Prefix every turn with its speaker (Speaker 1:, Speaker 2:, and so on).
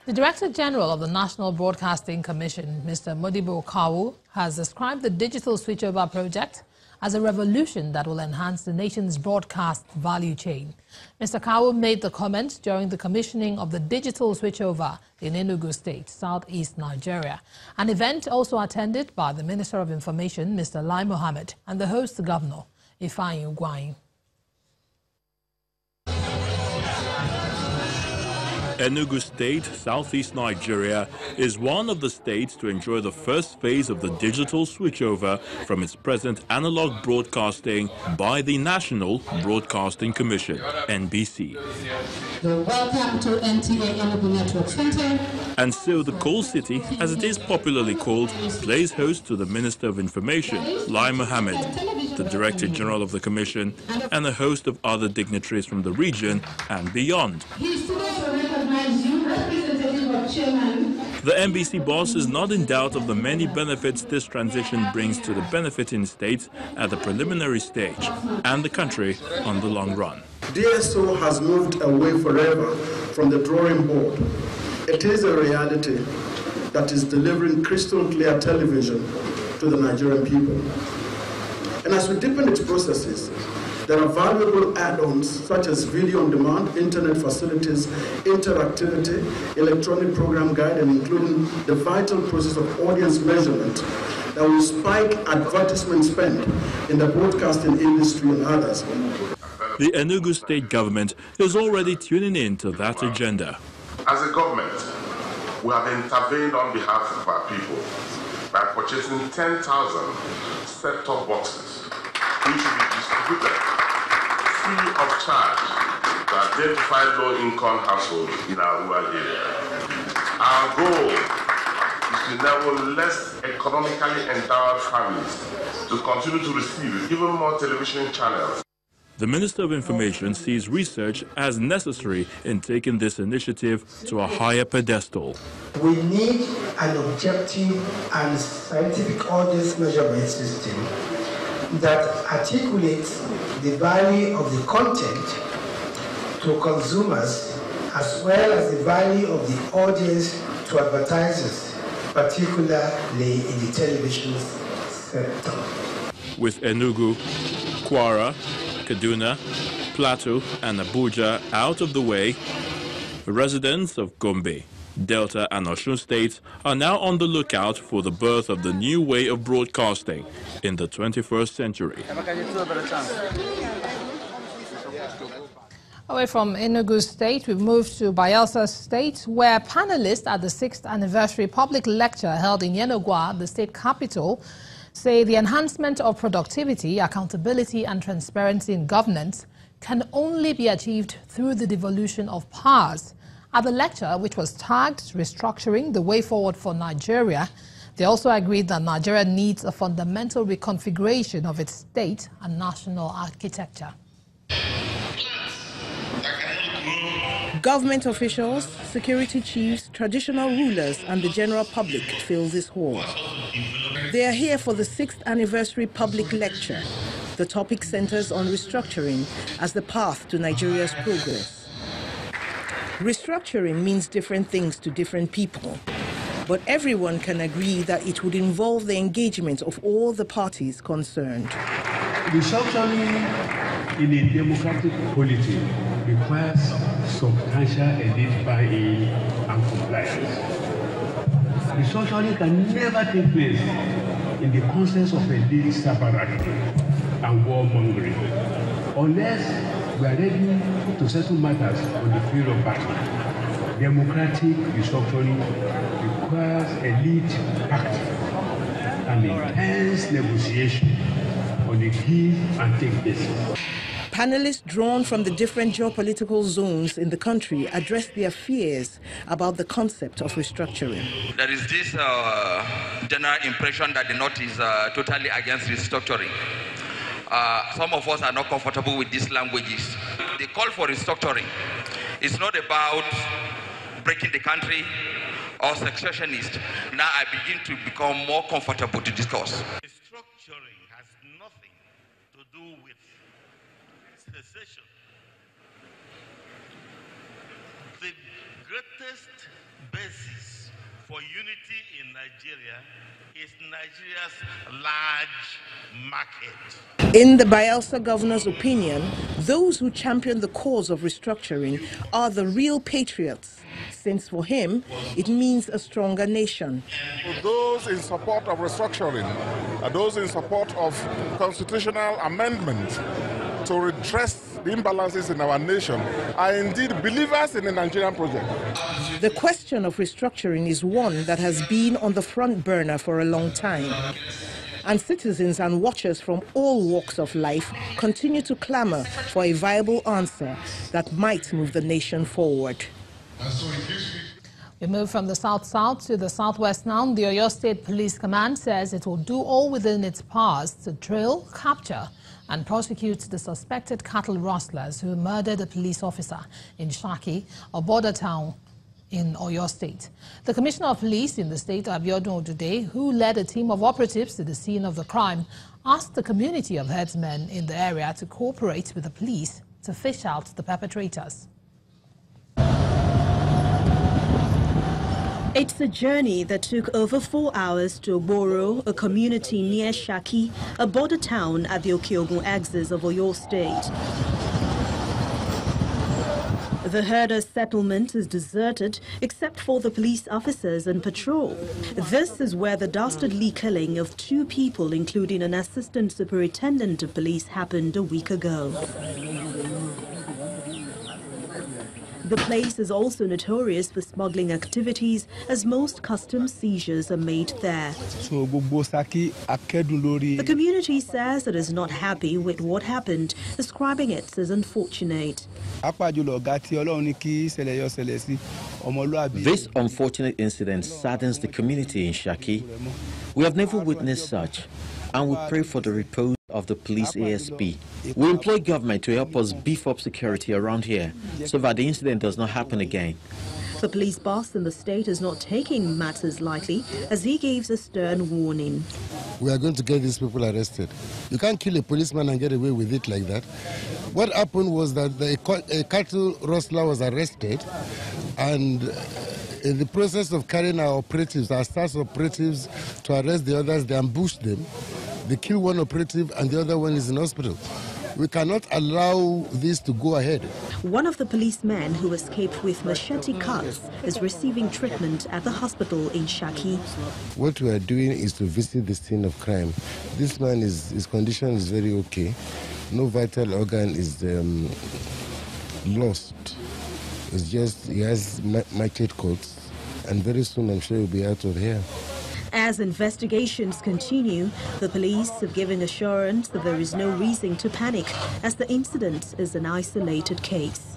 Speaker 1: The Director General of the National Broadcasting Commission, Mr. Modibo Kawu, has described the digital switchover project as a revolution that will enhance the nation's broadcast value chain. Mr. Kawu made the comment during the commissioning of the digital switchover in Enugu State, southeast Nigeria, an event also attended by the Minister of Information, Mr. Lai Mohammed, and the host governor, Ifeanyi Ugwuanyi.
Speaker 2: Enugu State, southeast Nigeria, is one of the states to enjoy the first phase of the digital switchover from its present analog broadcasting by the National Broadcasting Commission, NBC.
Speaker 3: Welcome to NTA Enugu Network Center.
Speaker 2: And so the Coal City, as it is popularly called, plays host to the Minister of Information, Lai Mohammed, the Director General of the Commission, and a host of other dignitaries from the region and beyond. The NBC boss is not in doubt of the many benefits this transition brings to the benefiting states at the preliminary stage and the country on the long run.
Speaker 4: DSO has moved away forever from the drawing board. It is a reality that is delivering crystal clear television to the Nigerian people. And as we deepen its processes, there are valuable add-ons such as video on demand, internet facilities, interactivity, electronic program guide, and including the vital process of audience measurement that will spike advertisement spend in the broadcasting industry and others.
Speaker 2: The Enugu State government is already tuning in to that agenda.
Speaker 5: As a government, we have intervened on behalf of our people by purchasing 10,000 set-top boxes, which will be distributed free of charge to identify low-income households in our rural area. Our goal is to enable less economically endowed families to continue to receive even more television channels.
Speaker 2: The Minister of Information sees research as necessary in taking this initiative to a higher pedestal.
Speaker 6: We need an objective and scientific audience measurement system that articulates the value of the content to consumers as well as the value of the audience to advertisers, particularly in the television sector.
Speaker 2: With Enugu, Kwara, Kaduna, Plateau and Abuja out of the way, residents of Gombe, Delta and Osun states are now on the lookout for the birth of the new way of broadcasting in the 21st century.
Speaker 1: Away from Enugu State, we've moved to Bayelsa State, where panelists at the 6th anniversary public lecture held in Enugu, the state capital, say the enhancement of productivity, accountability and transparency in governance can only be achieved through the devolution of powers. At the lecture, which was tagged Restructuring, the Way Forward for Nigeria, they also agreed that Nigeria needs a fundamental reconfiguration of its state and national architecture.
Speaker 7: Government officials, security chiefs, traditional rulers and the general public fill this hall. They are here for the 6th anniversary public lecture. The topic centers on restructuring as the path to Nigeria's progress. Restructuring means different things to different people, but everyone can agree that it would involve the engagement of all the parties concerned.
Speaker 8: Restructuring in a democratic polity requires substantial elite buy-in and compliance. Restructuring can never take place in the context of elite sabaraki and warmongering unless we are ready to settle matters on the field of battle. Democratic restructuring requires elite pact and intense negotiation on the give and take basis.
Speaker 7: Panelists drawn from the different geopolitical zones in the country addressed their fears about the concept of restructuring.
Speaker 9: There is this general impression that the North is totally against restructuring. Some of us are not comfortable with these languages. The call for restructuring is not about breaking the country or secessionist. Now I begin to become more comfortable to discuss.
Speaker 10: Restructuring has nothing to do with secession. The greatest basis for unity in Nigeria is Nigeria's large market.
Speaker 7: In the Bayelsa governor's opinion, those who champion the cause of restructuring are the real patriots, since for him, it means a stronger nation.
Speaker 5: Those in support of restructuring are those in support of constitutional amendment to redress the imbalances in our nation are indeed believers in the Nigerian project.
Speaker 7: The question of restructuring is one that has been on the front burner for a long time. And citizens and watchers from all walks of life continue to clamor for a viable answer that might move the nation forward.
Speaker 1: We move from the south-south to the southwest now. The Oyo State Police Command says it will do all within its powers to trail, capture and prosecute the suspected cattle rustlers who murdered a police officer in Shaki, a border town in Oyo State. The Commissioner of Police in the state, Abiodun Odude, who led a team of operatives to the scene of the crime, asked the community of herdsmen in the area to cooperate with the police to fish out the perpetrators.
Speaker 11: It's a journey that took over 4 hours to Oboro, a community near Shaki, a border town at the Okiogun axis of Oyo State. The herders' settlement is deserted except for the police officers and patrol. This is where the dastardly killing of 2 people, including an assistant superintendent of police, happened a week ago. The place is also notorious for smuggling activities, as most customs seizures are made there. The community says it is not happy with what happened, describing it as unfortunate.
Speaker 12: This unfortunate incident saddens the community in Shaki. We have never witnessed such, and we pray for the repose of the police ASP. We implore government to help us beef up security around here so that the incident does not happen again.
Speaker 11: The police boss in the state is not taking matters lightly, as he gives a stern warning.
Speaker 13: We are going to get these people arrested. You can't kill a policeman and get away with it like that. What happened was that a cattle rustler was arrested, and in the process of carrying our operatives, our staff operatives, to arrest the others, they ambushed them. They killed one operative and the other one is in hospital. We cannot allow this to go ahead.
Speaker 11: One of the policemen who escaped with machete cuts is receiving treatment at the hospital in Shaki.
Speaker 13: What we are doing is to visit the scene of crime. This man, his condition is very okay. No vital organ is lost. It's just he has machete cuts, and very soon I'm sure he'll be out of here.
Speaker 11: As investigations continue, the police have given assurance that there is no reason to panic, as the incident is an isolated case.